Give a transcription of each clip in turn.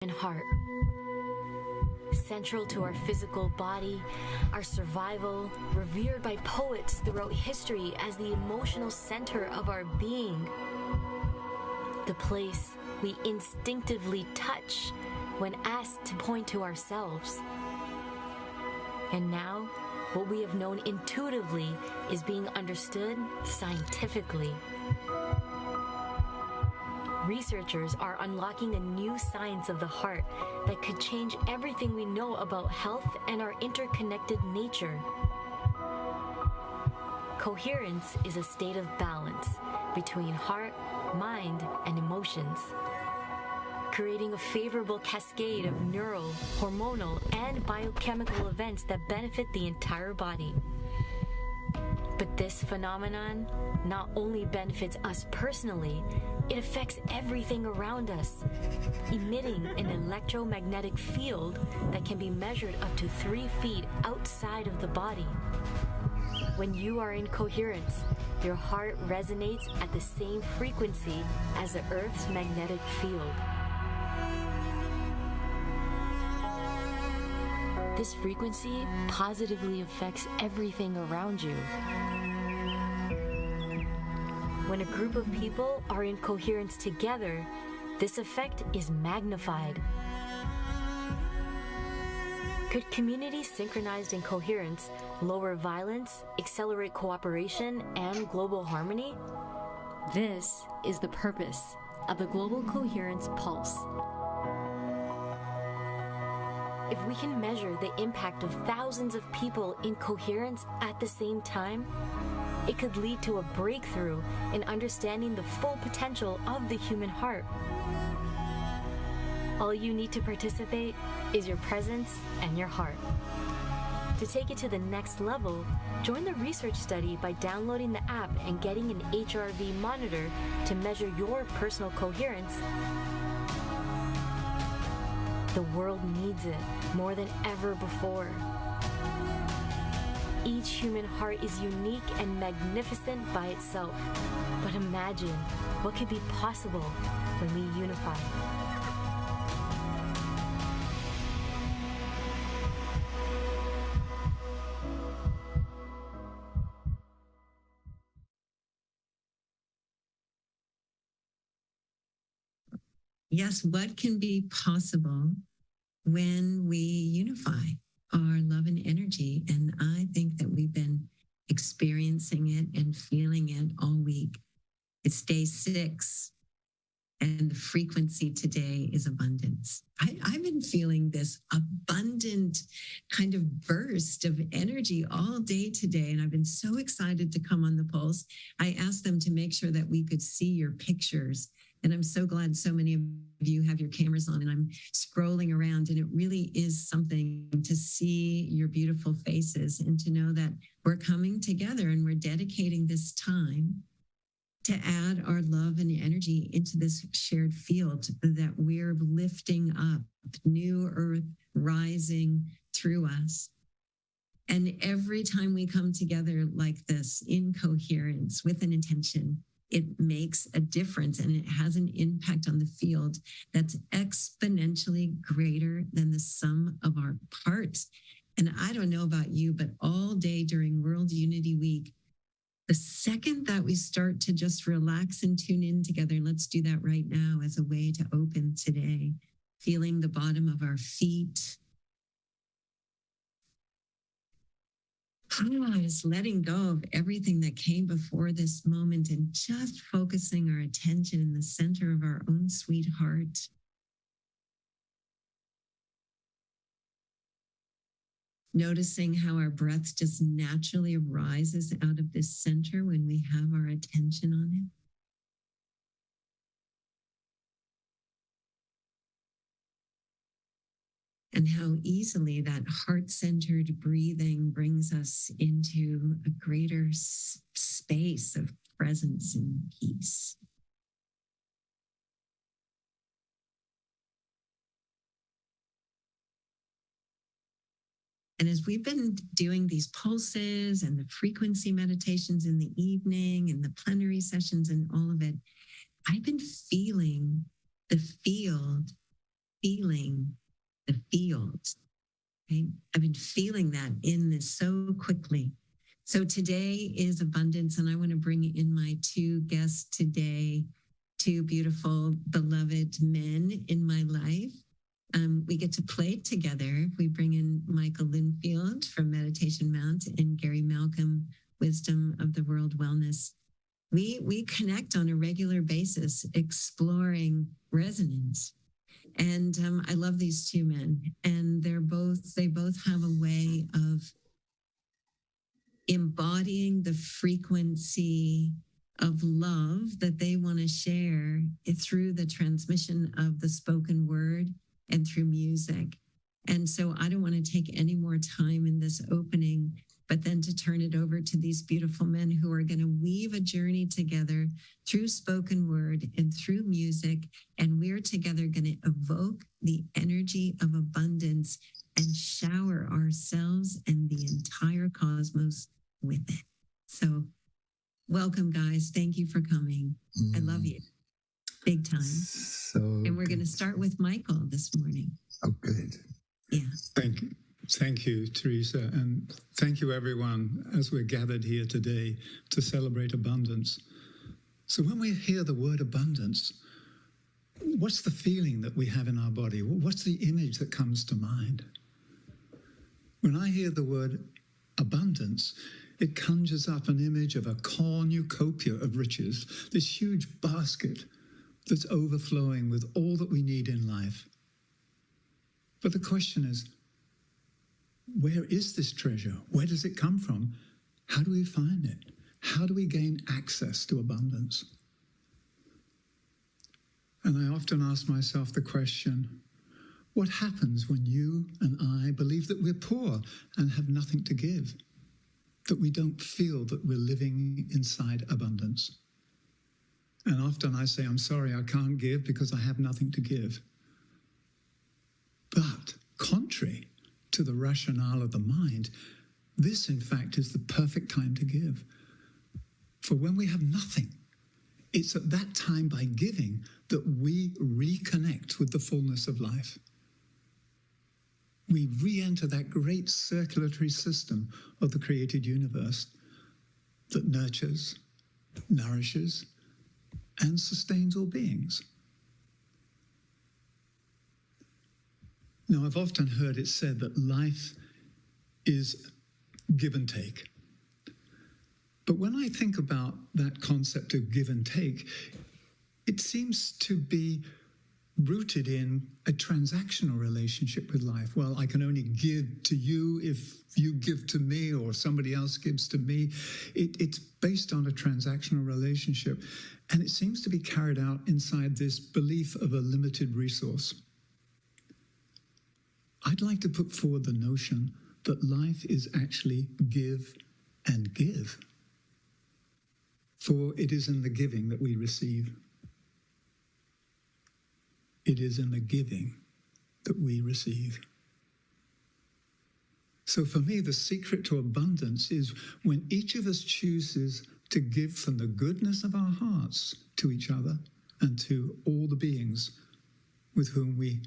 and heart. Central to our physical body, our survival, revered by poets throughout history as the emotional center of our being. The place we instinctively touch when asked to point to ourselves. And now, what we have known intuitively is being understood scientifically. Researchers are unlocking a new science of the heart that could change everything we know about health and our interconnected nature. Coherence is a state of balance between heart, mind, and emotions, creating a favorable cascade of neural, hormonal, and biochemical events that benefit the entire body. But this phenomenon not only benefits us personally, it affects everything around us, emitting an electromagnetic field that can be measured up to 3 feet outside of the body. When you are in coherence, your heart resonates at the same frequency as the Earth's magnetic field. This frequency positively affects everything around you. When a group of people are in coherence together, this effect is magnified. Could communities synchronized in coherence lower violence, accelerate cooperation, and global harmony? This is the purpose of the Global Coherence Pulse. If we can measure the impact of thousands of people in coherence at the same time, it could lead to a breakthrough in understanding the full potential of the human heart. All you need to participate is your presence and your heart. To take it to the next level, join the research study by downloading the app and getting an HRV monitor to measure your personal coherence. The world needs it more than ever before. Each human heart is unique and magnificent by itself. But imagine what could be possible when we unify. Yes, what can be possible when we unify our love and energy? And I think that we've been experiencing it and feeling it all week. It's day 6, and the frequency today is abundance. I've been feeling this abundant kind of burst of energy all day today, and I've been so excited to come on the Pulse. I asked them to make sure that we could see your pictures, and I'm so glad so many of you have your cameras on, and I'm scrolling around, and it really is something to see your beautiful faces and to know that we're coming together and we're dedicating this time to add our love and energy into this shared field, that we're lifting up new earth rising through us. And every time we come together like this in coherence with an intention, it makes a difference, and it has an impact on the field that's exponentially greater than the sum of our parts. And I don't know about you, but all day during World Unity Week, the second that we start to just relax and tune in together, and let's do that right now as a way to open today, feeling the bottom of our feet, just letting go of everything that came before this moment and just focusing our attention in the center of our own sweet heart. Noticing how our breath just naturally rises out of this center when we have our attention on it. And how easily that heart-centered breathing brings us into a greater space of presence and peace. And as we've been doing these pulses and the frequency meditations in the evening and the plenary sessions and all of it, I've been feeling the field feeling the field. Right? I've been feeling that in this so quickly. So today is abundance, and I want to bring in my two guests today, two beautiful, beloved men in my life. We get to play together. We bring in Michael Linfield from Meditation Mount and Gary Malcolm, Wisdom of the World Wellness. We connect on a regular basis, exploring resonance. And I love these two men, and they both have a way of embodying the frequency of love that they want to share through the transmission of the spoken word and through music. And so I don't want to take any more time in this opening, but then to turn it over to these beautiful men who are going to weave a journey together through spoken word and through music. And we're together going to evoke the energy of abundance and shower ourselves and the entire cosmos with it. So welcome, guys. Thank you for coming. I love you. Big time. And we're going to start with Michael this morning. Oh, good. Yeah. Thank you, Teresa. And thank you, everyone, as we're gathered here today to celebrate abundance. So when we hear the word abundance, what's the feeling that we have in our body? What's the image that comes to mind? When I hear the word abundance, it conjures up an image of a cornucopia of riches, this huge basket that's overflowing with all that we need in life. But the question is, where is this treasure? Where does it come from? How do we find it? How do we gain access to abundance? And I often ask myself the question, what happens when you and I believe that we're poor and have nothing to give? That we don't feel that we're living inside abundance? And often I say, I'm sorry, I can't give because I have nothing to give. But contrary to the rationale of the mind, this in fact is the perfect time to give. For when we have nothing, it's at that time by giving that we reconnect with the fullness of life. We re-enter that great circulatory system of the created universe that nurtures, nourishes, and sustains all beings. Now, I've often heard it said that life is give and take. But when I think about that concept of give and take, it seems to be rooted in a transactional relationship with life. Well, I can only give to you if you give to me or somebody else gives to me. It's based on a transactional relationship, and it seems to be carried out inside this belief of a limited resource. I'd like to put forward the notion that life is actually give and give. For it is in the giving that we receive. It is in the giving that we receive. So for me, the secret to abundance is when each of us chooses to give from the goodness of our hearts to each other and to all the beings with whom we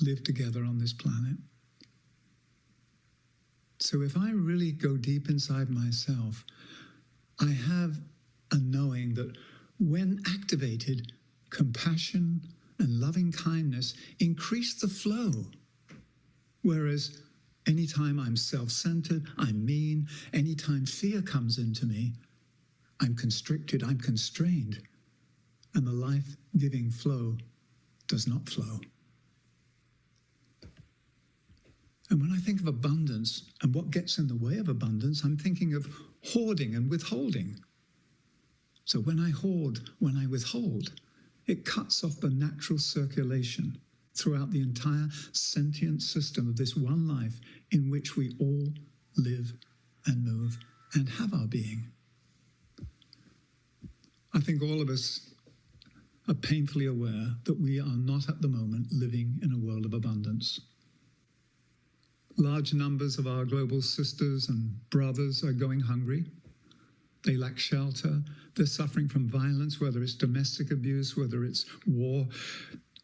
live together on this planet. So if I really go deep inside myself, I have a knowing that when activated, compassion and loving kindness increase the flow. Whereas anytime I'm self-centered, I'm mean, anytime fear comes into me, I'm constricted, I'm constrained, and the life-giving flow does not flow. And when I think of abundance and what gets in the way of abundance, I'm thinking of hoarding and withholding. So when I hoard, when I withhold, it cuts off the natural circulation throughout the entire sentient system of this one life in which we all live and move and have our being. I think all of us are painfully aware that we are not at the moment living in a world of abundance. Large numbers of our global sisters and brothers are going hungry. They lack shelter. They're suffering from violence, whether it's domestic abuse, whether it's war.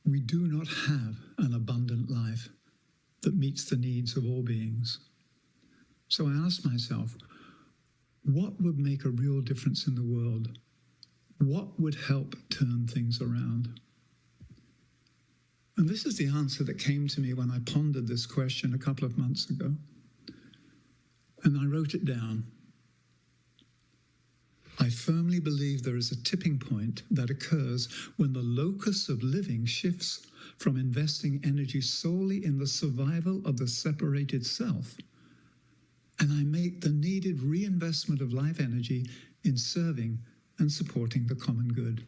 we do not have an abundant life that meets the needs of all beings. So I asked myself, what would make a real difference in the world? What would help turn things around? And this is the answer that came to me when I pondered this question a couple of months ago. And I wrote it down. I firmly believe there is a tipping point that occurs when the locus of living shifts from investing energy solely in the survival of the separated self, and I make the needed reinvestment of life energy in serving and supporting the common good.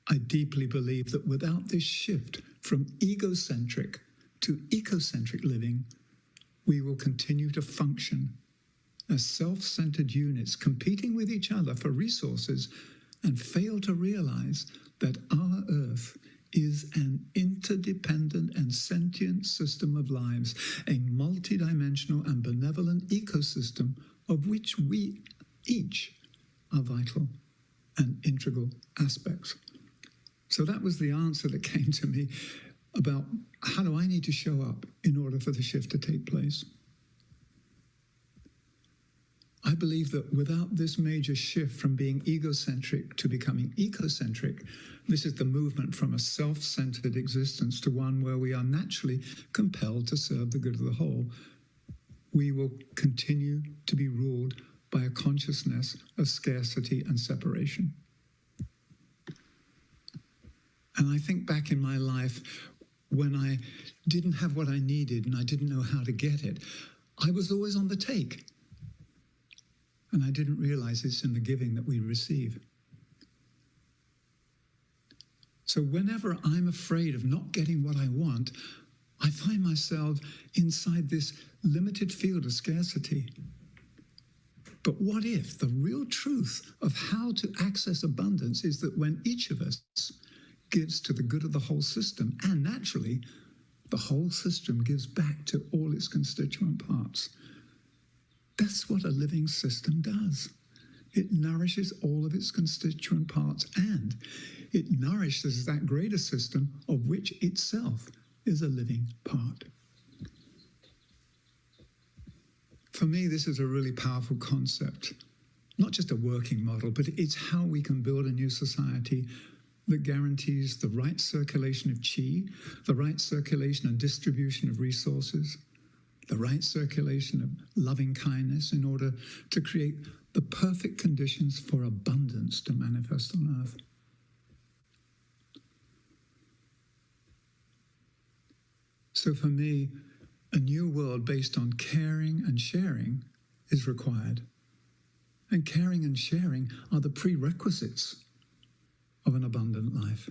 I deeply believe that without this shift from egocentric to ecocentric living, we will continue to function as self-centered units competing with each other for resources and fail to realize that our Earth is an interdependent and sentient system of lives, a multidimensional and benevolent ecosystem of which we each are vital and integral aspects. So that was the answer that came to me about how do I need to show up in order for the shift to take place. I believe that without this major shift from being egocentric to becoming ecocentric, this is the movement from a self-centered existence to one where we are naturally compelled to serve the good of the whole. We will continue to be ruled by a consciousness of scarcity and separation. And I think back in my life when I didn't have what I needed and I didn't know how to get it, I was always on the take. And I didn't realize it's in the giving that we receive. So whenever I'm afraid of not getting what I want, I find myself inside this limited field of scarcity. But what if the real truth of how to access abundance is that when each of us gives to the good of the whole system, and naturally, the whole system gives back to all its constituent parts. That's what a living system does. It nourishes all of its constituent parts, and it nourishes that greater system of which itself is a living part. For me, this is a really powerful concept, not just a working model, but it's how we can build a new society that guarantees the right circulation of chi, the right circulation and distribution of resources, the right circulation of loving kindness in order to create the perfect conditions for abundance to manifest on earth. So for me, a new world based on caring and sharing is required. And caring and sharing are the prerequisites of an abundant life.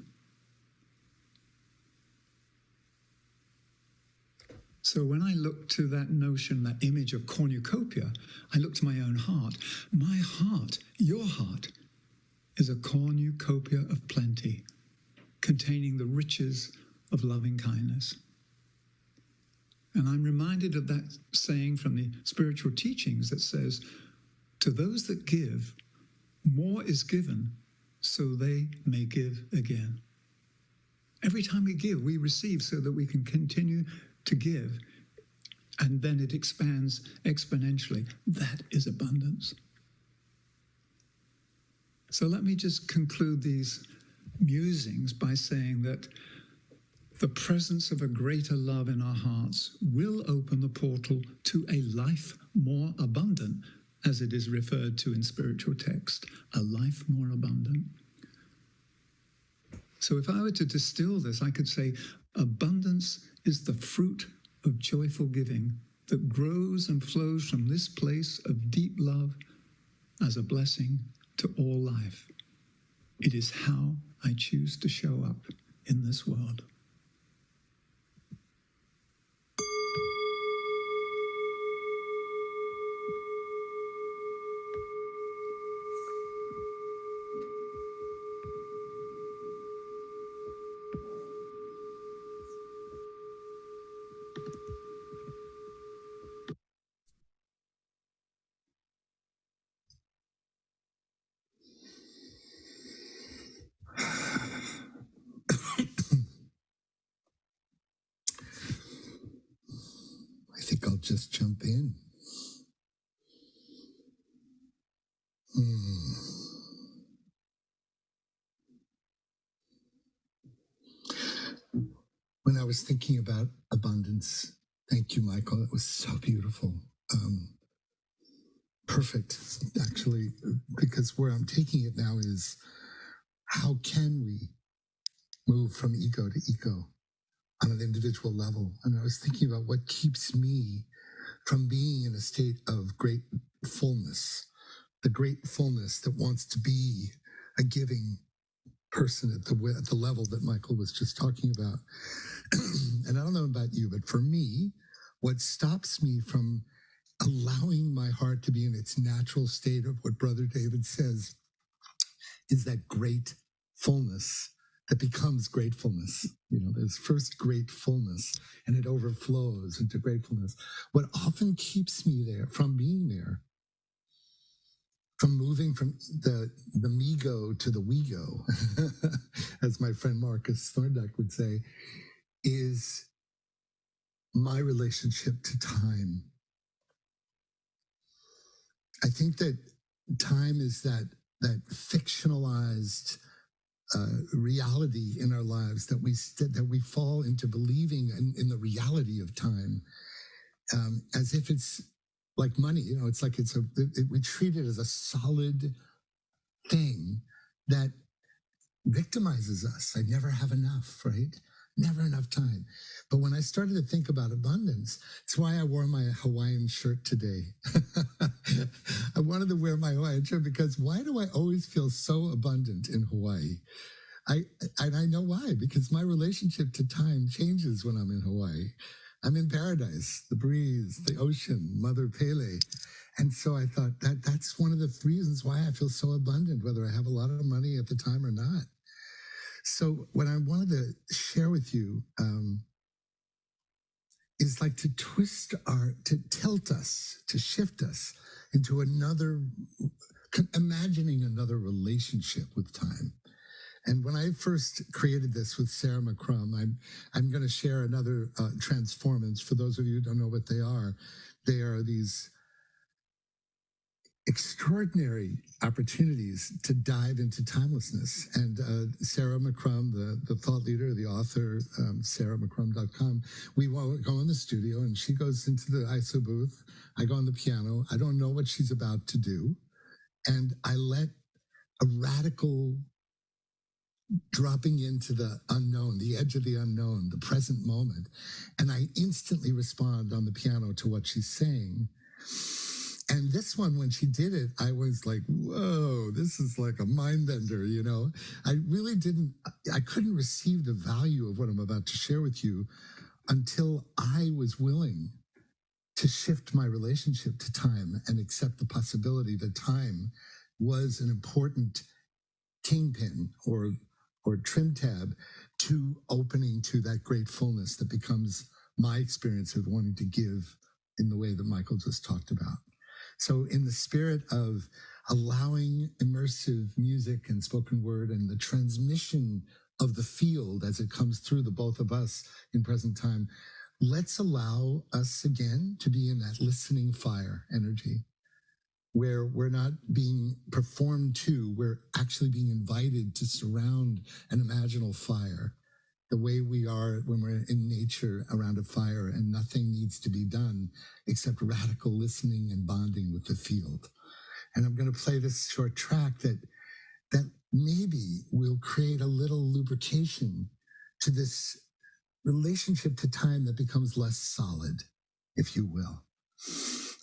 So when I look to that notion, that image of cornucopia, I look to my own heart. My heart, your heart, is a cornucopia of plenty, containing the riches of loving kindness. And I'm reminded of that saying from the spiritual teachings that says, to those that give, more is given, so they may give again. Every time we give, we receive so that we can continue to give, and then it expands exponentially. That is abundance. So let me just conclude these musings by saying that the presence of a greater love in our hearts will open the portal to a life more abundant, as it is referred to in spiritual text, a life more abundant. So if I were to distill this, I could say abundance is the fruit of joyful giving that grows and flows from this place of deep love as a blessing to all life. It is how I choose to show up in this world. just jump in. When I was thinking about abundance, thank you, Michael. That was so beautiful. Perfect, actually, because where I'm taking it now is how can we move from ego to ego on an individual level? And I was thinking about what keeps me from being in a state of great fullness, the great fullness that wants to be a giving person at the level that Michael was just talking about. And I don't know about you, but for me, what stops me from allowing my heart to be in its natural state of what Brother David says is that great fullness that becomes gratefulness. You know, there's first gratefulness and it overflows into gratefulness. What often keeps me there from being there, from moving from the me-go to the we-go, as my friend Marcus Thorndike would say, is my relationship to time. I think that time is that fictionalized reality in our lives that we fall into believing in the reality of time, as if it's like money. You know, it's like we treat it as a solid thing that victimizes us. I never have enough, right? Never enough time. But when I started to think about abundance, it's why I wore my Hawaiian shirt today. I wanted to wear my Hawaiian shirt because why do I always feel so abundant in Hawaii? I know why, because my relationship to time changes when I'm in Hawaii. I'm in paradise, the breeze, the ocean, Mother Pele. And so I thought that's one of the reasons why I feel so abundant, whether I have a lot of money at the time or not. So what I wanted to share with you is like to tilt us, to shift us into imagining another relationship with time. And when I first created this with Sarah McCrum, I'm going to share another transformance. For those of you who don't know what they are these extraordinary opportunities to dive into timelessness. And Sarah McCrum, the thought leader, the author, sarahmccrum.com, we go in the studio and she goes into the ISO booth. I go on the piano. I don't know what she's about to do. And I let a radical dropping into the unknown, the edge of the unknown, the present moment. And I instantly respond on the piano to what she's saying. And this one, when she did it, I was like, whoa, this is like a mind bender, you know? I couldn't receive the value of what I'm about to share with you until I was willing to shift my relationship to time and accept the possibility that time was an important kingpin or trim tab to opening to that great fullness that becomes my experience of wanting to give in the way that Michael just talked about. So in the spirit of allowing immersive music and spoken word and the transmission of the field as it comes through the both of us in present time, let's allow us again to be in that listening fire energy where we're not being performed to, we're actually being invited to surround an imaginal fire the way we are when we're in nature around a fire and nothing needs to be done except radical listening and bonding with the field. And I'm going to play this short track that maybe will create a little lubrication to this relationship to time that becomes less solid, if you will.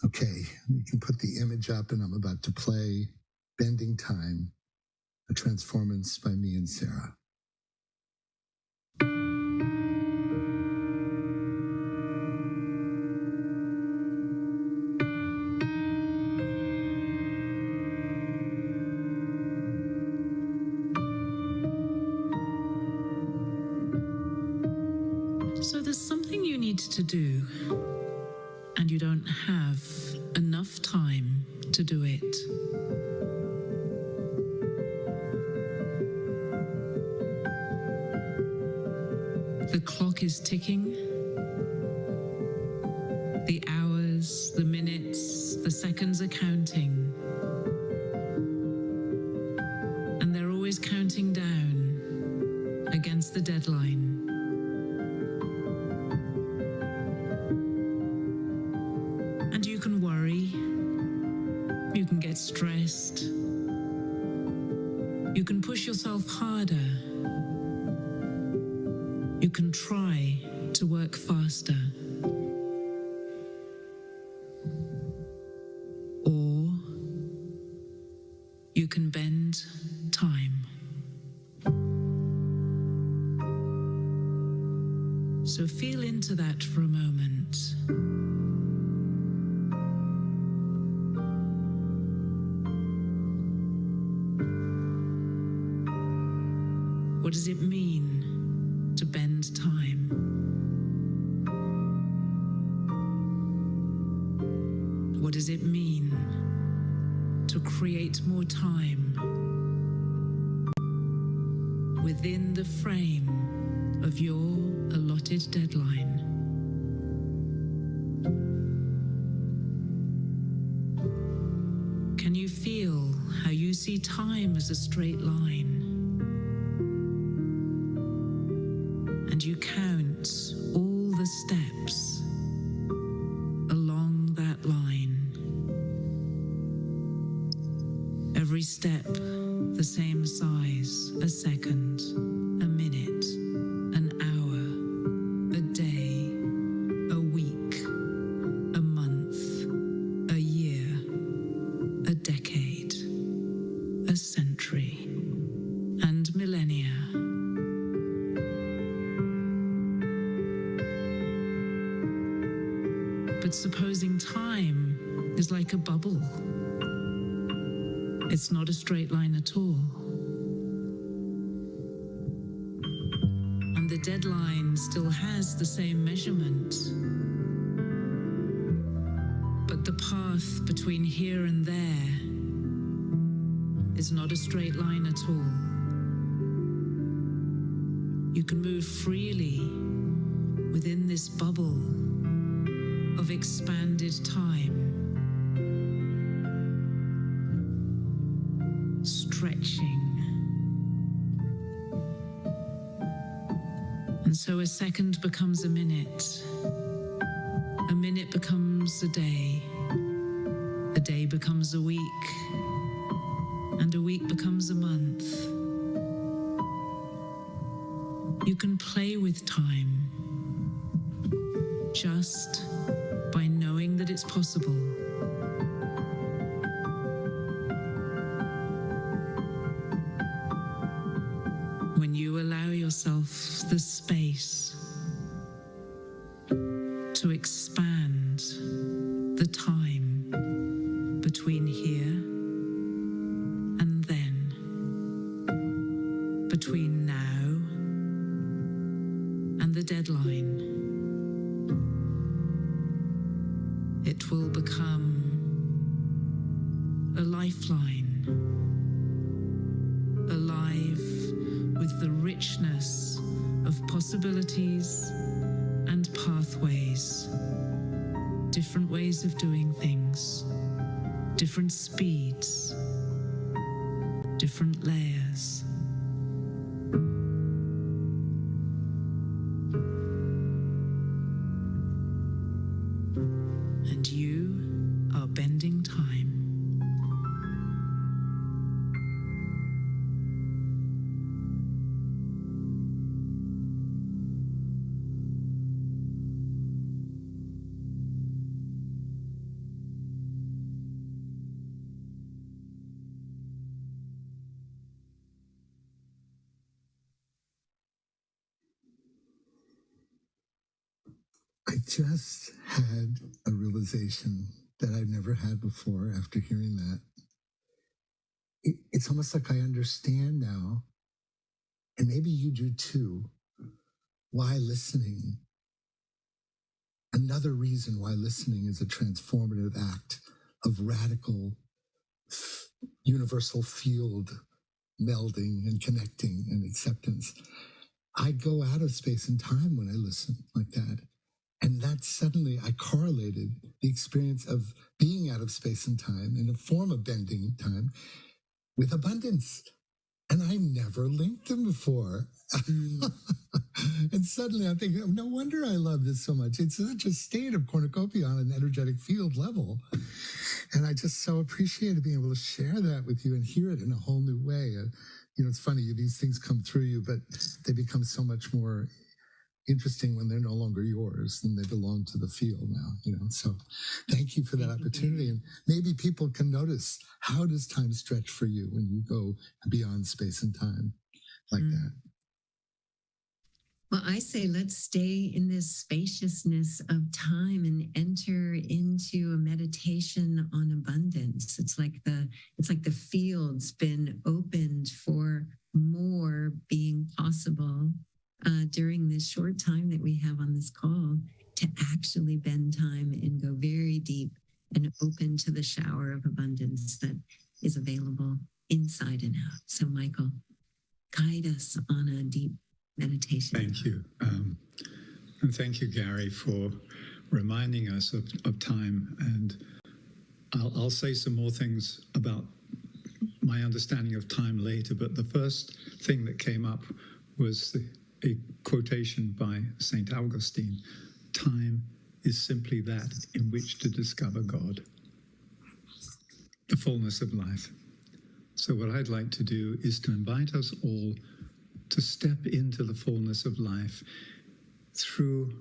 Okay, you can put the image up and I'm about to play Bending Time, a transformance by me and Sarah. So there's something you need to do, and you don't have enough time to do it. The clock is ticking. The hours seconds are counting, and they're always counting down against the deadline. And you can worry, you can get stressed, you can push yourself harder, you can try to work faster. Or you can bend time. So feel into that for a moment. What does it mean to bend time? What does it mean to create more time within the frame of your allotted deadline? Can you feel how you see time as a straight line? And you count all the steps along that line. Every step the same size, a second, a minute, an hour, a day, a week, a month, a year, a decade, a century, and millennia. But supposing time is like a bubble, it's not a straight line at all. And the deadline still has the same measurement. But the path between here and there is not a straight line at all. You can move freely within this bubble of expanded time, stretching. And so a second becomes a minute becomes a day becomes a week, and a week becomes a month. You can play with time just by knowing that it's possible. When you allow yourself the space to expand the time between here and then, between now and the deadline, it will become a lifeline, alive with the richness of possibilities and pathways, different ways of doing things, different speeds, different layers. And you are bending time. I just had a realization that I've never had before after hearing that. It's almost like I understand now, and maybe you do too, why listening, another reason why listening is a transformative act of radical, universal field melding and connecting and acceptance. I go out of space and time when I listen like that. And that suddenly I correlated the experience of being out of space and time in a form of bending time with abundance. And I never linked them before. And suddenly I'm thinking, oh, no wonder I love this so much. It's such a state of cornucopia on an energetic field level. And I just so appreciated being able to share that with you and hear it in a whole new way. It's funny, these things come through you, but they become so much more interesting when they're no longer yours and they belong to the field now, So thank you for that opportunity. And maybe people can notice, how does time stretch for you when you go beyond space and time like that? Well, I say let's stay in this spaciousness of time and enter into a meditation on abundance. It's like the field's been opened for more being possible during this short time that we have on this call, to actually bend time and go very deep and open to the shower of abundance that is available inside and out. So, Michael, guide us on a deep meditation. Thank you. And thank you, Gary, for reminding us of time. And I'll say some more things about my understanding of time later, but the first thing that came up was a quotation by St. Augustine: time is simply that in which to discover God, the fullness of life. So what I'd like to do is to invite us all to step into the fullness of life through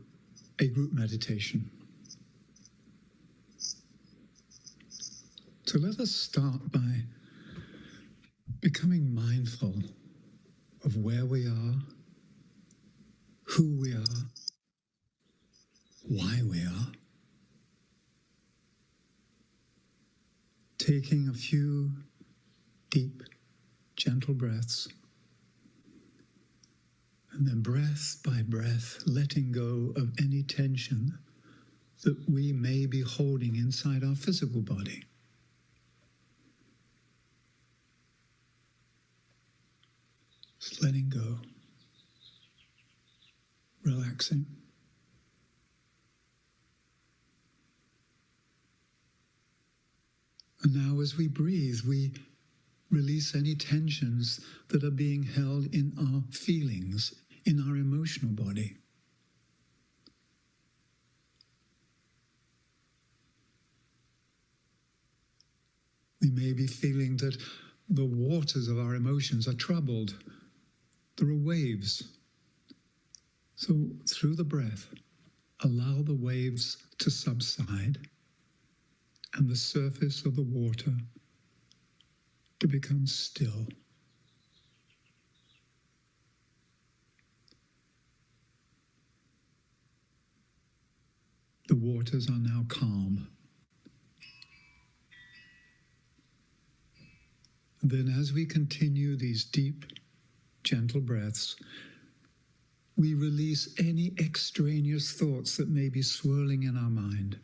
a group meditation. So let us start by becoming mindful of where we are, who we are, why we are. Taking a few deep, gentle breaths, and then breath by breath, letting go of any tension that we may be holding inside our physical body. Just letting go, relaxing. And now as we breathe, we release any tensions that are being held in our feelings, in our emotional body. We may be feeling that the waters of our emotions are troubled. There are waves. So through the breath, allow the waves to subside and the surface of the water to become still. The waters are now calm. And then as we continue these deep, gentle breaths, we release any extraneous thoughts that may be swirling in our mind.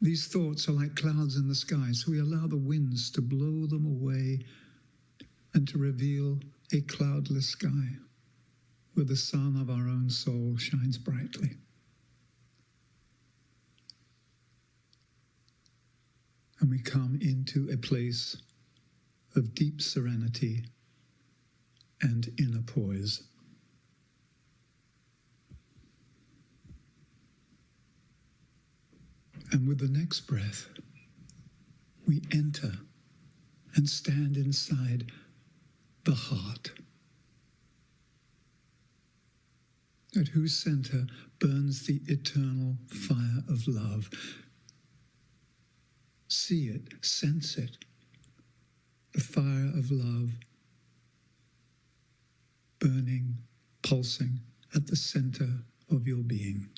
These thoughts are like clouds in the sky, so we allow the winds to blow them away and to reveal a cloudless sky where the sun of our own soul shines brightly. And we come into a place of deep serenity and inner poise. And with the next breath, we enter and stand inside the heart, at whose center burns the eternal fire of love. See it, sense it, the fire of love burning, pulsing at the center of your being.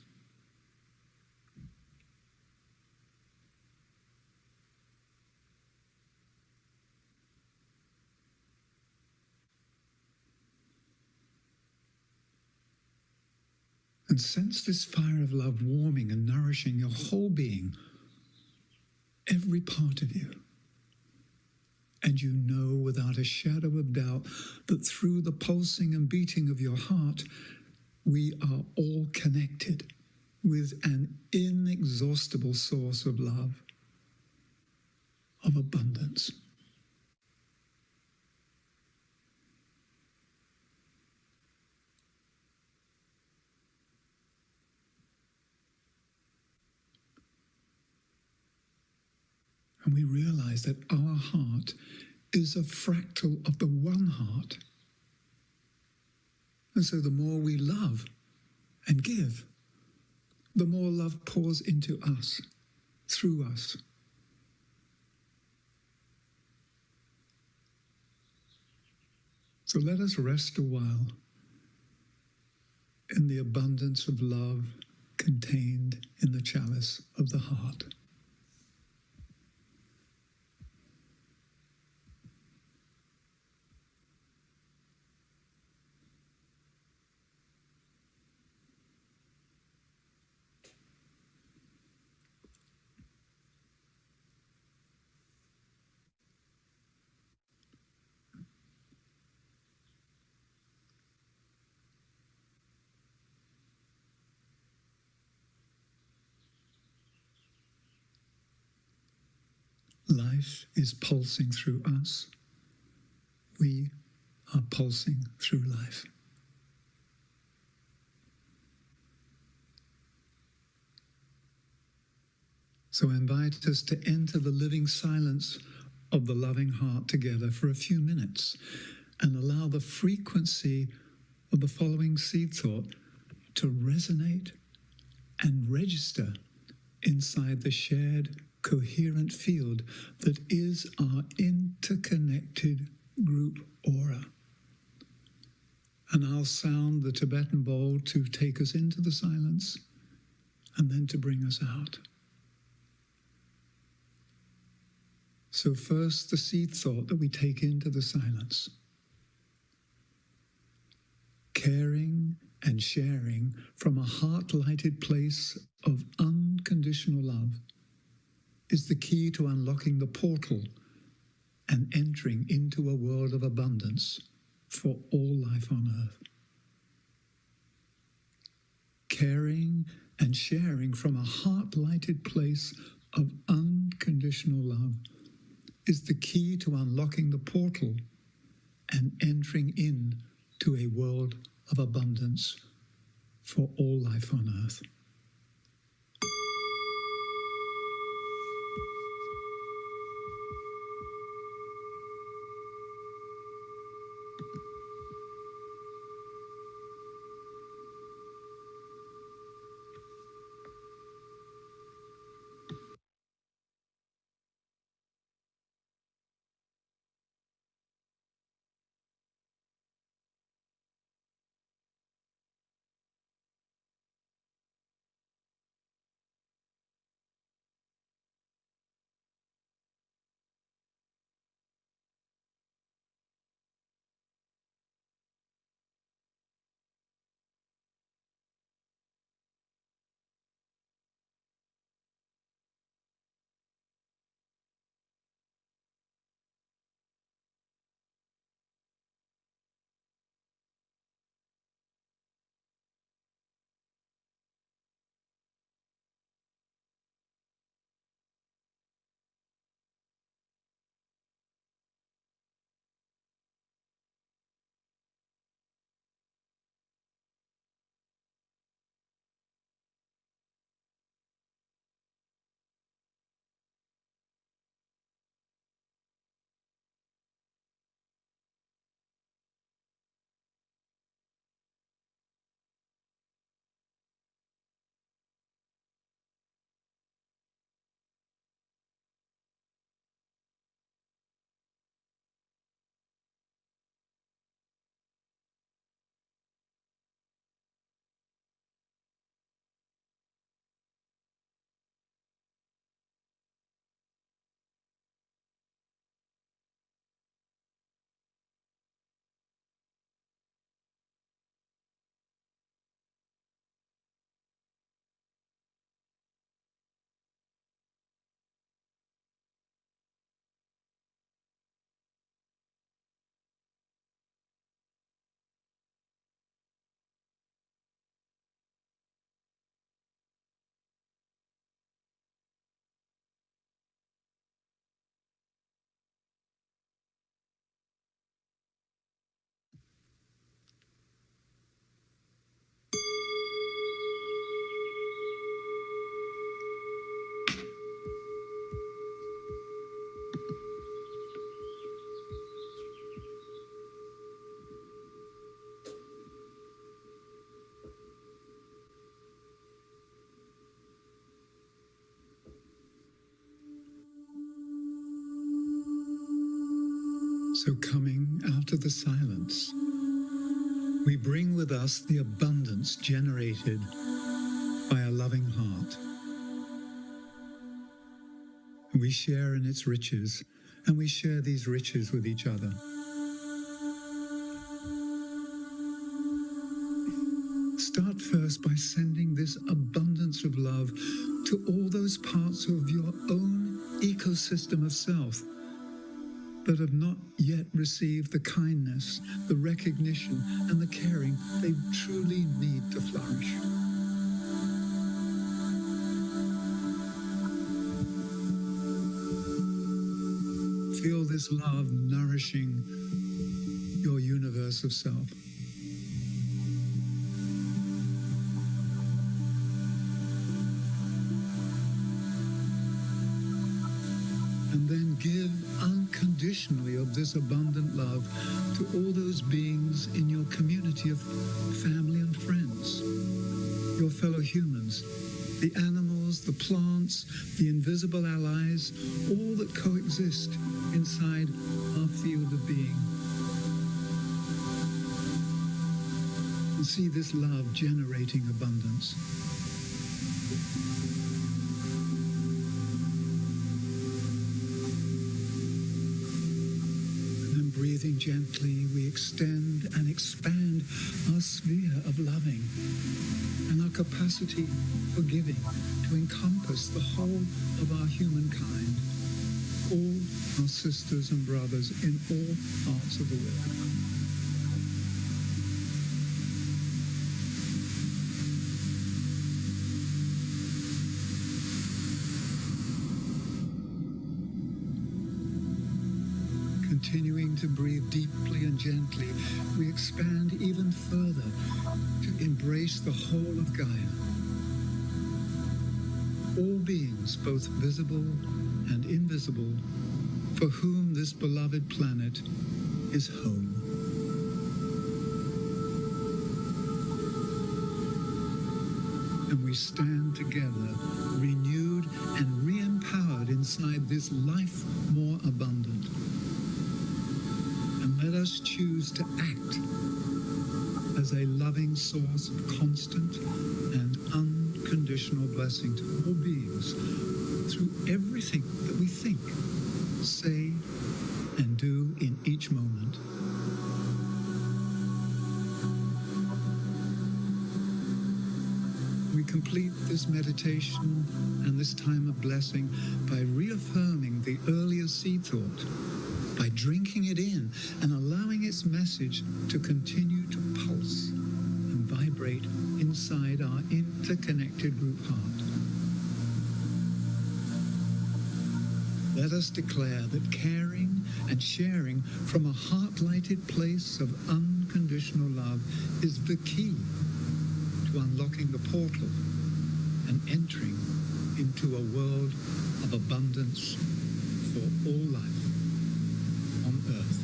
And sense this fire of love warming and nourishing your whole being, every part of you. And you know without a shadow of doubt that through the pulsing and beating of your heart, we are all connected with an inexhaustible source of love, of abundance. And we realize that our heart is a fractal of the one heart. And so the more we love and give, the more love pours into us, through us. So let us rest a while in the abundance of love contained in the chalice of the heart. Life is pulsing through us. We are pulsing through life. So I invite us to enter the living silence of the loving heart together for a few minutes and allow the frequency of the following seed thought to resonate and register inside the shared coherent field that is our interconnected group aura. And I'll sound the Tibetan bowl to take us into the silence and then to bring us out. So first, the seed thought that we take into the silence. Caring and sharing from a heart-lighted place of unconditional love is the key to unlocking the portal and entering into a world of abundance for all life on earth. Caring and sharing from a heart-lighted place of unconditional love is the key to unlocking the portal and entering in to a world of abundance for all life on earth. So coming out of the silence, we bring with us the abundance generated by a loving heart. We share in its riches, and we share these riches with each other. Start first by sending this abundance of love to all those parts of your own ecosystem of self that have not yet received the kindness, the recognition, and the caring they truly need to flourish. Feel this love nourishing your universe of self. And then give unconditionally of this abundant love to all those beings in your community of family and friends, your fellow humans, the animals, the plants, the invisible allies, all that coexist inside our field of being. And see this love generating abundance. Breathing gently, we extend and expand our sphere of loving and our capacity for giving to encompass the whole of our humankind, all our sisters and brothers in all parts of the world. Continuing to breathe deeply and gently, we expand even further to embrace the whole of Gaia. All beings, both visible and invisible, for whom this beloved planet is home. And we stand together, renewed and re-empowered inside this life more abundant. And let us choose to act as a loving source of constant and unconditional blessing to all beings through everything that we think, say, and do in each moment. We complete this meditation and this time of blessing by reaffirming the earlier seed thought, by drinking it in and allowing its message to continue to pulse and vibrate inside our interconnected group heart. Let us declare that caring and sharing from a heart-lighted place of unconditional love is the key to unlocking the portal and entering into a world of abundance for all life on Earth.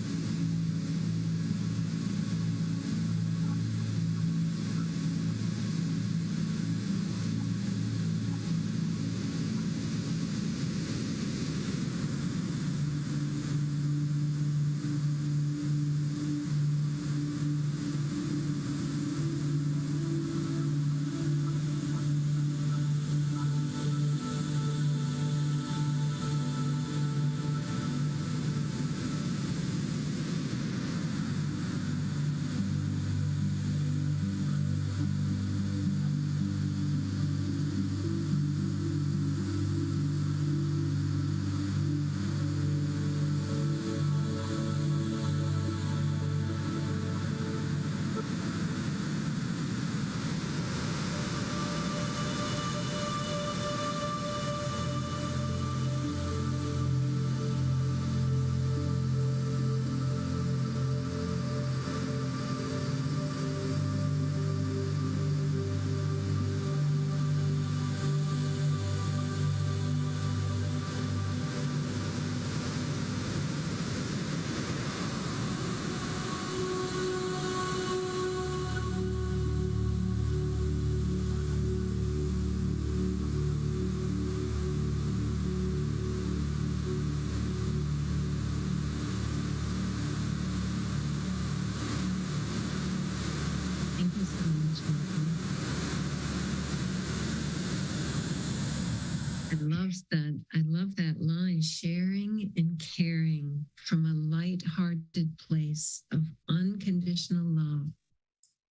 I love that line, sharing and caring from a light-hearted place of unconditional love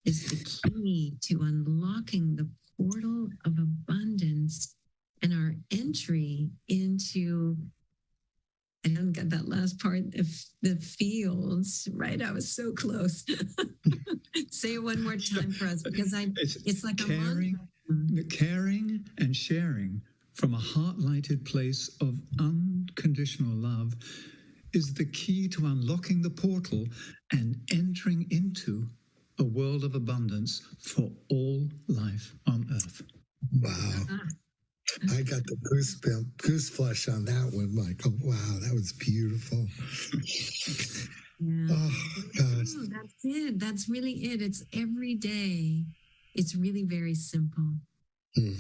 is the key to unlocking the portal of abundance and our entry into, I don't get that last part, the fields, right? I was so close. Say it one more time for us, because it's like caring, caring and sharing from a heart-lighted place of unconditional love is the key to unlocking the portal and entering into a world of abundance for all life on Earth. Wow. I got the goose flush on that one, Michael. Wow, that was beautiful. Yeah. Oh, God. Oh, that's it. That's really it. It's every day. It's really very simple.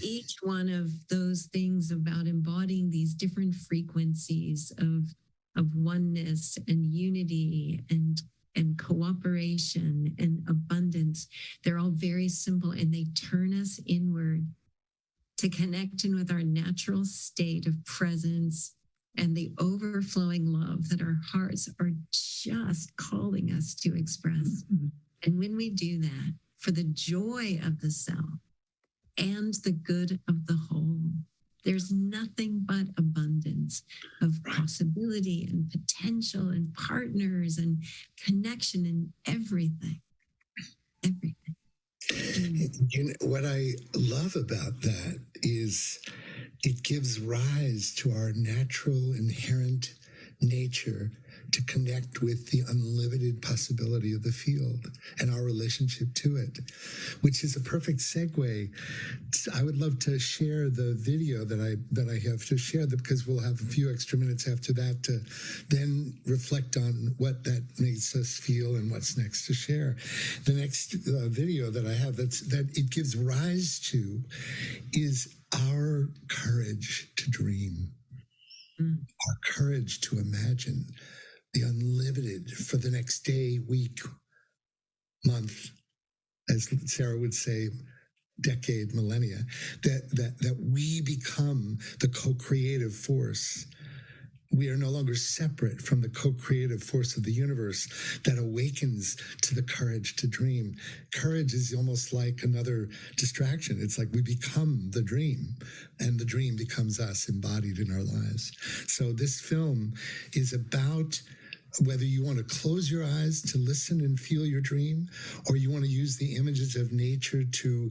Each one of those things about embodying these different frequencies of oneness and unity and cooperation and abundance, they're all very simple, and they turn us inward to connect in with our natural state of presence and the overflowing love that our hearts are just calling us to express. And when we do that, for the joy of the self and the good of the whole, there's nothing but abundance of possibility and potential and partners and connection and everything. Everything. You know, what I love about that is it gives rise to our natural inherent nature to connect with the unlimited possibility of the field and our relationship to it, which is a perfect segue. I would love to share the video that I have to share, because we'll have a few extra minutes after that to then reflect on what that makes us feel and what's next to share. The next video that I have that it gives rise to is our courage to dream, our courage to imagine the unlimited for the next day, week, month, as Sarah would say, decade, millennia, that we become the co-creative force. We are no longer separate from the co-creative force of the universe that awakens to the courage to dream. Courage is almost like another distraction. It's like we become the dream, and the dream becomes us embodied in our lives. So this film is about whether you want to close your eyes to listen and feel your dream, or you want to use the images of nature to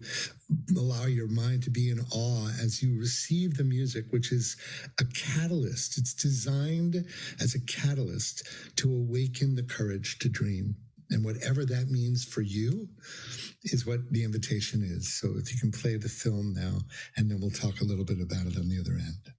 allow your mind to be in awe as you receive the music, which is a catalyst. It's designed as a catalyst to awaken the courage to dream. And whatever that means for you is what the invitation is. So if you can play the film now, and then we'll talk a little bit about it on the other end.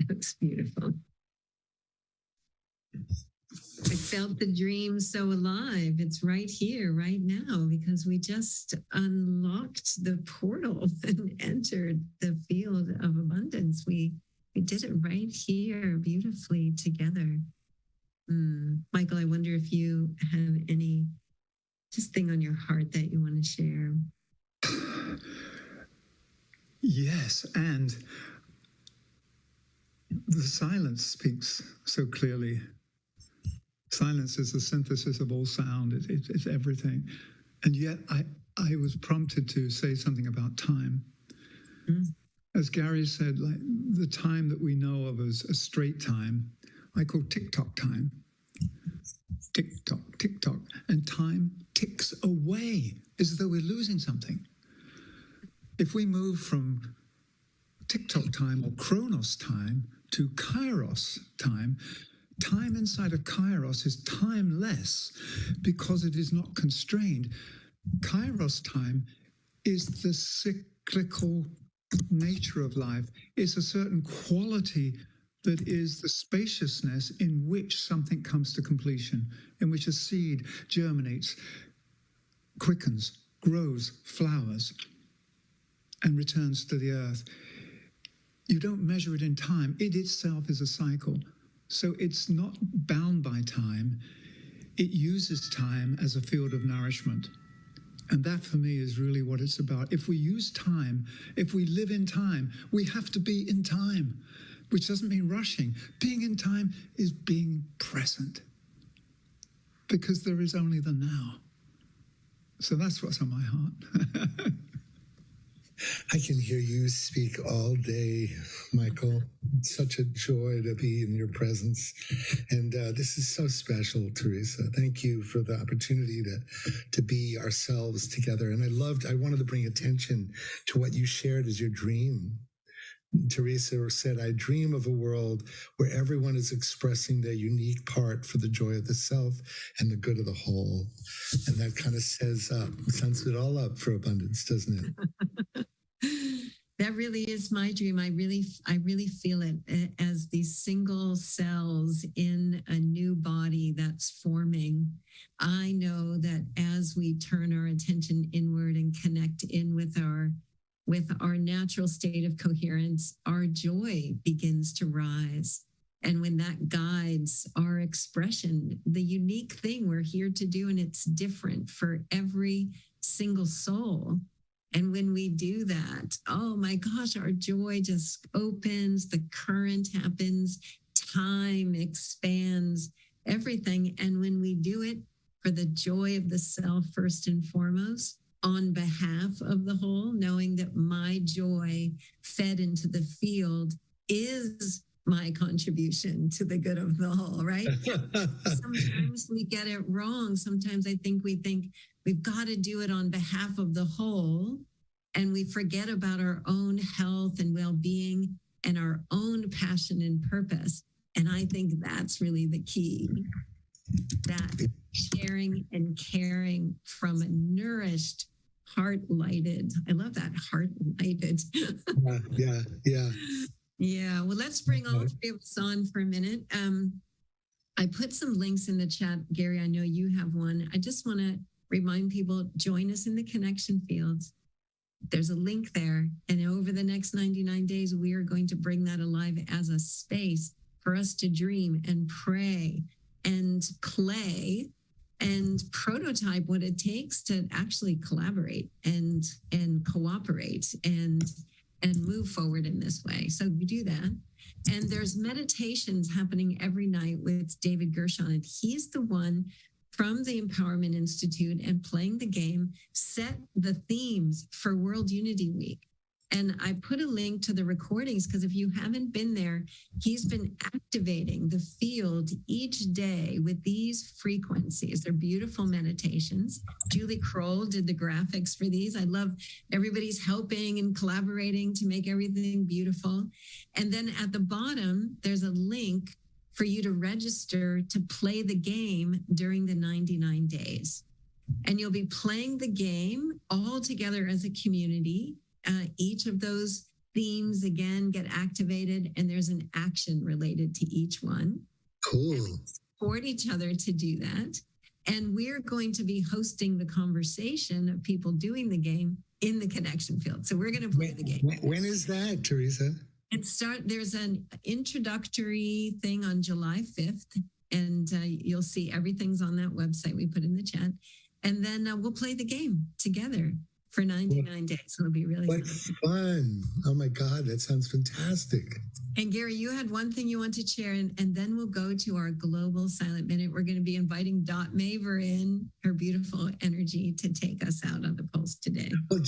That's beautiful. I felt the dream so alive. It's right here, right now, because we just unlocked the portal and entered the field of abundance. We did it right here beautifully together. Michael, I wonder if you have any just thing on your heart that you want to share. Yes, and the silence speaks so clearly. Silence is the synthesis of all sound. It's everything. And yet I was prompted to say something about time. As Gary said, like the time that we know of as a straight time, I call tick-tock time. Tick-tock, tick-tock. And time ticks away as though we're losing something. If we move from tick-tock time or chronos time to kairos time, time inside of kairos is timeless because it is not constrained. Kairos time is the cyclical nature of life. It's a certain quality that is the spaciousness in which something comes to completion, in which a seed germinates, quickens, grows, flowers, and returns to the earth. You don't measure it in time. It itself is a cycle. So it's not bound by time. It uses time as a field of nourishment. And that for me is really what it's about. If we use time, if we live in time, we have to be in time, which doesn't mean rushing. Being in time is being present because there is only the now. So that's what's on my heart. I can hear you speak all day, Michael. It's such a joy to be in your presence. And this is so special, Teresa. Thank you for the opportunity to be ourselves together. And I wanted to bring attention to what you shared as your dream. Teresa said, I dream of a world where everyone is expressing their unique part for the joy of the self and the good of the whole. And that kind of sums it all up for abundance, doesn't it? That really is my dream. I really feel it as these single cells in a new body that's forming. I know that as we turn our attention inward and connect in with our natural state of coherence, our joy begins to rise. And when that guides our expression, the unique thing we're here to do, and it's different for every single soul. And when we do that, oh my gosh, our joy just opens, the current happens, time expands, everything. And when we do it for the joy of the self, first and foremost, on behalf of the whole, knowing that my joy fed into the field is my contribution to the good of the whole, right? Sometimes we get it wrong. Sometimes I think we think we've got to do it on behalf of the whole, and we forget about our own health and well-being and our own passion and purpose. And I think that's really the key, that sharing and caring from a nourished, heart-lighted, I love that, heart-lighted. Yeah. Yeah, well, let's bring all three of us on for a minute. I put some links in the chat. Gary, I know you have one. I just want to remind people, join us in the connection fields. There's a link there. And over the next 99 days, we are going to bring that alive as a space for us to dream and pray and play and prototype what it takes to actually collaborate and cooperate and move forward in this way. So we do that. And there's meditations happening every night with David Gershon. And he's the one from the Empowerment Institute and Playing the Game set the themes for World Unity Week. And I put a link to the recordings because if you haven't been there, he's been activating the field each day with these frequencies. They're beautiful meditations. Julie Kroll did the graphics for these. I love everybody's helping and collaborating to make everything beautiful. And then at the bottom, there's a link for you to register to play the game during the 99 days. And you'll be playing the game all together as a community. Each of those themes again get activated, and there's an action related to each one. Cool. Support each other to do that. And we're going to be hosting the conversation of people doing the game in the connection field. So we're going to play the game. When is that, Teresa? There's an introductory thing on July 5th, and you'll see everything's on that website we put in the chat. And then we'll play the game together for 99 days. It'll be really fun. Oh my God, that sounds fantastic. And Gary, you had one thing you want to share, and then we'll go to our global silent minute. We're going to be inviting Dot Maver in, her beautiful energy, to take us out on the pulse today. Well,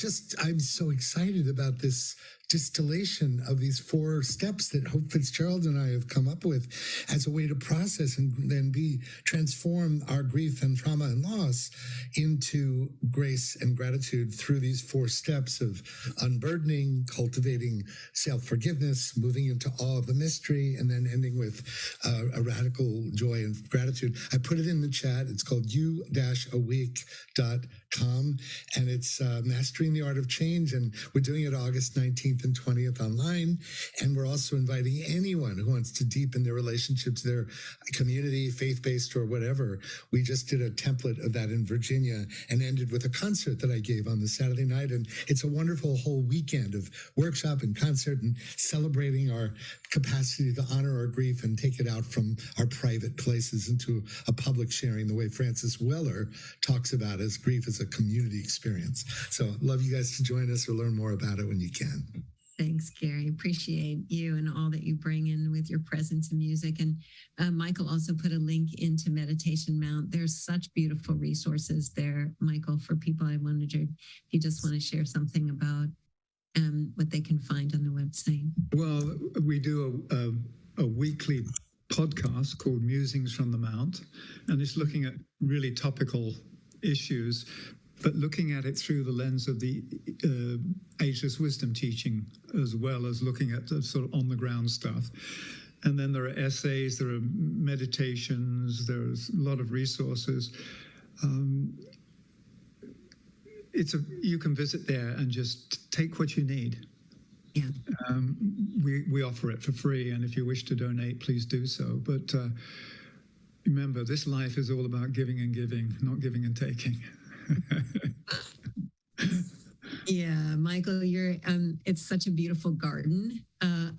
I'm so excited about this distillation of these 4 steps that Hope Fitzgerald and I have come up with as a way to process and then transform our grief and trauma and loss into grace and gratitude through these 4 steps of unburdening, cultivating self-forgiveness, moving into awe of the mystery, and then ending with a radical joy and gratitude. I put it in the chat. It's called u-awake.com, and it's Mastering the Art of Change, and we're doing it August 19th and 20th online. And we're also inviting anyone who wants to deepen their relationships, their community, faith-based or whatever. We just did a template of that in Virginia and ended with a concert that I gave on the Saturday night. And it's a wonderful whole weekend of workshop and concert and celebrating our capacity to honor our grief and take it out from our private places into a public sharing, the way Francis Weller talks about as grief as a community experience. So love you guys to join us or learn more about it when you can. Thanks, Gary. Appreciate you and all that you bring in with your presence and music. And Michael also put a link into Meditation Mount. There's such beautiful resources there, Michael, for people. I wondered if you just want to share something about what they can find on the website. Well, we do a weekly podcast called Musings from the Mount, and it's looking at really topical issues, but looking at it through the lens of the ageless wisdom teaching, as well as looking at the sort of on-the-ground stuff. And then there are essays, there are meditations, there's a lot of resources. You can visit there and just take what you need. Yeah. We offer it for free, and if you wish to donate, please do so. But remember, this life is all about giving and giving, not giving and taking. Yeah, Michael, it's such a beautiful garden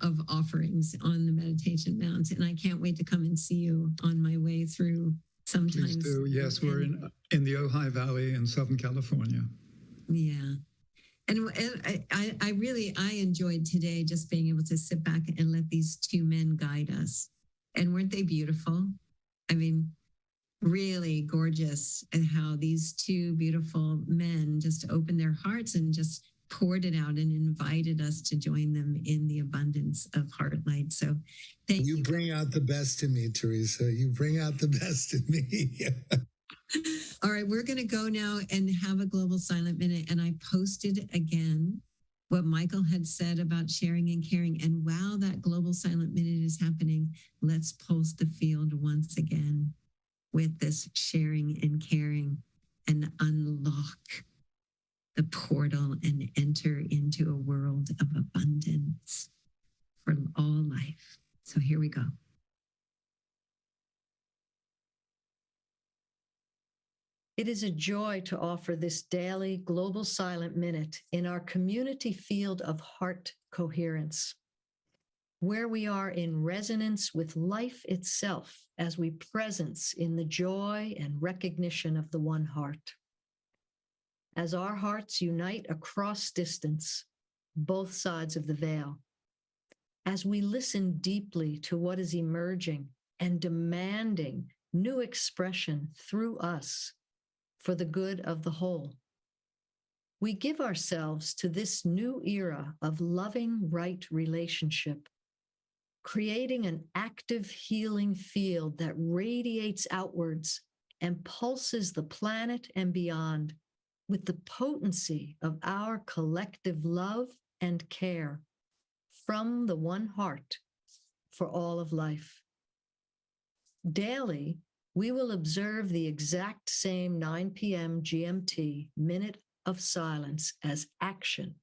of offerings on the Meditation Mount, and I can't wait to come and see you on my way through sometimes. Please do. Yes, we're in the Ojai Valley in Southern California. Yeah. And I enjoyed today just being able to sit back and let these 2 men guide us. And weren't they beautiful? I mean, really gorgeous, and how these 2 beautiful men just opened their hearts and just poured it out and invited us to join them in the abundance of heart light. So thank you. You bring out the best in me, Teresa. You bring out the best in me. All right, we're going to go now and have a global silent minute. And I posted again what Michael had said about sharing and caring. And while that global silent minute is happening, let's pulse the field once again with this sharing and caring, and unlock the portal and enter into a world of abundance for all life. So here we go. It is a joy to offer this daily global silent minute in our community field of heart coherence, where we are in resonance with life itself as we presence in the joy and recognition of the one heart. As our hearts unite across distance, both sides of the veil, as we listen deeply to what is emerging and demanding new expression through us for the good of the whole, we give ourselves to this new era of loving right relationship, creating an active healing field that radiates outwards and pulses the planet and beyond with the potency of our collective love and care from the one heart for all of life. Daily, we will observe the exact same 9 p.m. GMT minute of silence as action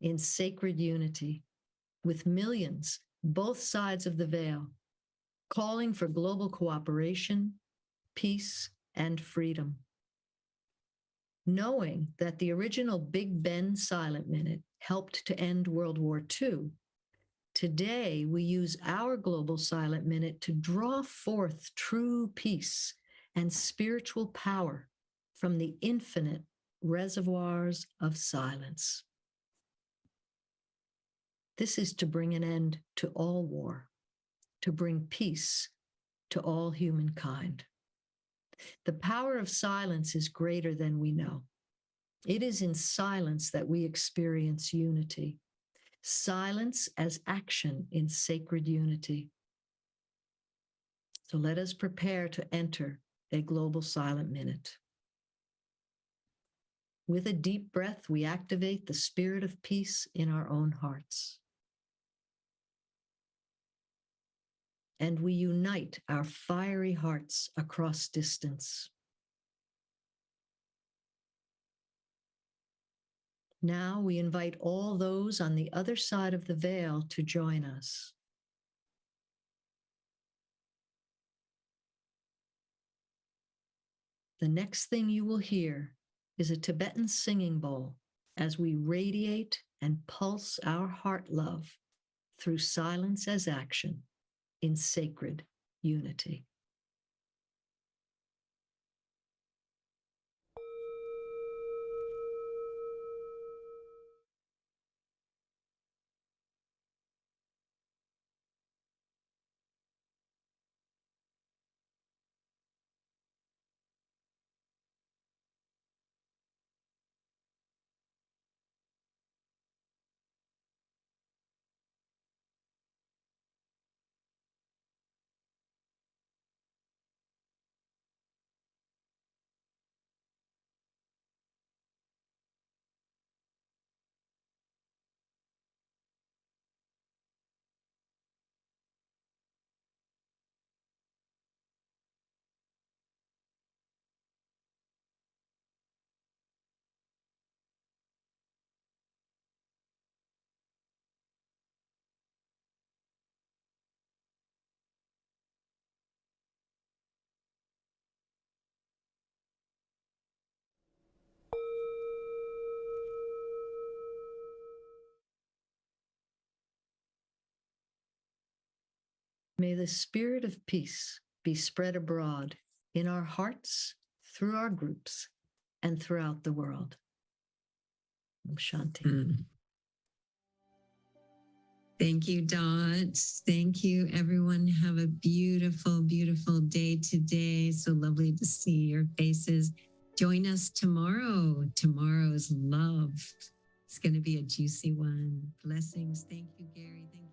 in sacred unity with millions, both sides of the veil, calling for global cooperation, peace, and freedom. Knowing that the original Big Ben Silent Minute helped to end World War II, today we use our global silent minute to draw forth true peace and spiritual power from the infinite reservoirs of silence. This is to bring an end to all war, to bring peace to all humankind. The power of silence is greater than we know. It is in silence that we experience unity. Silence as action in sacred unity. So let us prepare to enter a global silent minute. With a deep breath, we activate the spirit of peace in our own hearts. And we unite our fiery hearts across distance. Now we invite all those on the other side of the veil to join us. The next thing you will hear is a Tibetan singing bowl as we radiate and pulse our heart love through silence as action in sacred unity. May the spirit of peace be spread abroad in our hearts, through our groups, and throughout the world. Om Shanti. Thank you, Dot. Thank you, everyone. Have a beautiful, beautiful day today. So lovely to see your faces. Join us tomorrow. Tomorrow's love. It's going to be a juicy one. Blessings. Thank you, Gary. Thank you.